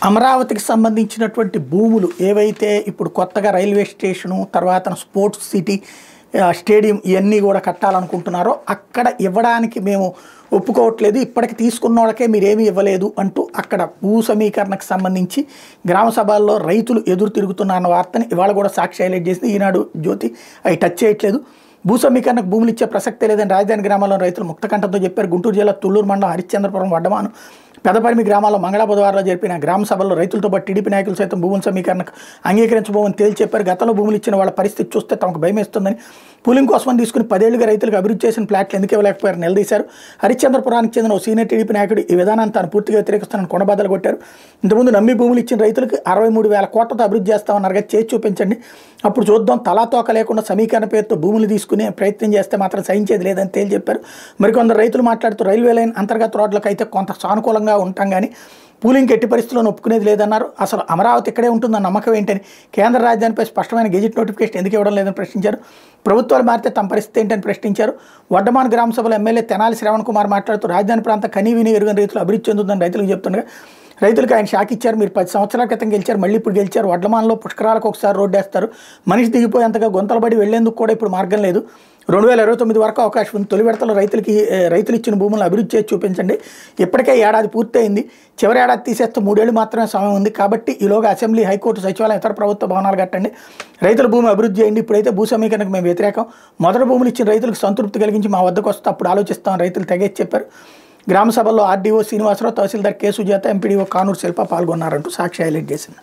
అమరావతికి సంబంధించినటువంటి భూములు ఏవైతే ఇప్పుడు కొత్తగా రైల్వే స్టేషను తర్వాత స్పోర్ట్స్ సిటీ స్టేడియం ఇవన్నీ కూడా కట్టాలనుకుంటున్నారో అక్కడ ఇవ్వడానికి మేము ఒప్పుకోవట్లేదు, ఇప్పటికి తీసుకున్న వాళ్ళకే మీరేమీ ఇవ్వలేదు అంటూ అక్కడ భూ సమీకరణకు సంబంధించి గ్రామ సభల్లో రైతులు ఎదురు తిరుగుతున్నారన్న వార్తని ఇవాళ కూడా సాక్షి హైలైట్ చేసింది. ఈనాడు జ్యోతి అవి టచ్ చేయట్లేదు. భూ సమీకరణకు భూములు ఇచ్చే ప్రసక్తే లేదని రాజధాని గ్రామాల్లో రైతులు ముక్తకంఠంతో చెప్పారు. గుంటూరు జిల్లా తుళ్లూరు మండలం హరిశ్చంద్రపురం వడ్డమాను పెదపరిమి గ్రామాల్లో మంగళ బుధవారంలో జరిపిన గ్రామ సభల్లో రైతులతో పాటు టీడీపీ నాయకులు సైతం భూముల సమీకరణకు అంగీకరించబోమని తేల్చి చెప్పారు. గతంలో భూములు ఇచ్చిన వాళ్ళ పరిస్థితి చూస్తే తమకు భయమేస్తుందని, పూలింగ్ కోసం తీసుకుని 10 ఏళ్లుగా రైతులకు అభివృద్ధి చేసిన ప్లాట్లు ఎందుకు ఇవ్వలేకపోయారు నిలదీశారు. హరిశ్చంద్రపురానికి చెందిన ఓ సీనియర్ టీడీపీ నాయకుడు ఈ విధానాన్ని తాను పూర్తిగా వ్యతిరేకిస్తానని కొండబద్దలు కొట్టారు. ఇంతకుముందు నమ్మి భూములు ఇచ్చిన రైతులకు 63,000 కోట్లతో అభివృద్ధి చేస్తామన్నారు. చేసి చూపించండి, అప్పుడు చూద్దాం. తలాతోక లేకుండా సమీకరణ పేరుతో భూములు తీసుకునే ప్రయత్నం చేస్తే మాత్రం సహించేది లేదని తేల్చి చెప్పారు. మరికొందరు రైతులు మాట్లాడుతూ రైల్వే లైన్ అంతర్గత రోడ్లకు అయితే కొంత సానుకూలంగా ఉంటాం కానీ పూలింగ్ ఎట్టి పరిస్థితుల్లో ఒప్పుకునేది లేదన్నారు. అసలు అమరావతి ఇక్కడే ఉంటుందన్న నమ్మకం ఏంటని, కేంద్ర రాజధానిపై స్పష్టమైన గెజిట్ నోటిఫికేషన్ ఎందుకు ఇవ్వడం లేదని ప్రశ్నించారు. ప్రభుత్వాలు మారితే తమ పరిస్థితి ఏంటని ప్రశ్నించారు. వడ్డమాన్ గ్రామ సభలో ఎమ్మెల్యే తెనాలి శ్రవణ్ కుమార్ మాట్లాడుతూ రాజధాని ప్రాంతం కనీవిని ఎరుగని రైతులు అభివృద్ధి చెందుతుందని రైతులకు చెప్తుండగా రైతులకు ఆయన షాక్ ఇచ్చారు. మీరు 10 సంవత్సరాల క్రితం గెలిచారు, మళ్ళీ ఇప్పుడు గెలిచారు. వడ్లమాన్లో పుష్కరాలకు ఒకసారి రోడ్డు వేస్తారు, మనిషి దిగిపోయేంతగా గుంతలబడి వెళ్లేందుకు కూడా ఇప్పుడు మార్గం లేదు. 2029 వరకు అవకాశం ఉంది. తొలి విడతలో రైతులు ఇచ్చిన భూములను అభివృద్ధి చేసి చూపించండి. ఇప్పటికే ఏడాది పూర్తయింది, చివరి ఏడాది తీసేస్తే 3 ఏళ్ళు మాత్రమే సమయం ఉంది. కాబట్టి ఈలోగా అసెంబ్లీ, హైకోర్టు, సచివాలయం, ఇతర ప్రభుత్వ భవనాలు కట్టండి, రైతుల భూమి అభివృద్ధి చేయండి. ఇప్పుడైతే భూ సమీకరణకు మేము వ్యతిరేకం. మొదటి భూములు ఇచ్చిన రైతులకు సంతృప్తి కలిగించి మా వద్దకు వస్తే అప్పుడు ఆలోచిస్తామని రైతులు తెగేసి చెప్పారు. గ్రామ సభల్లో ఆర్డీఓ శ్రీనివాసరావు, తహసీల్దార్ కె సుజాత, ఎంపీడీఓ కానూరు శిల్ప పాల్గొన్నారంటూ సాక్షి హైలైట్ చేసింది.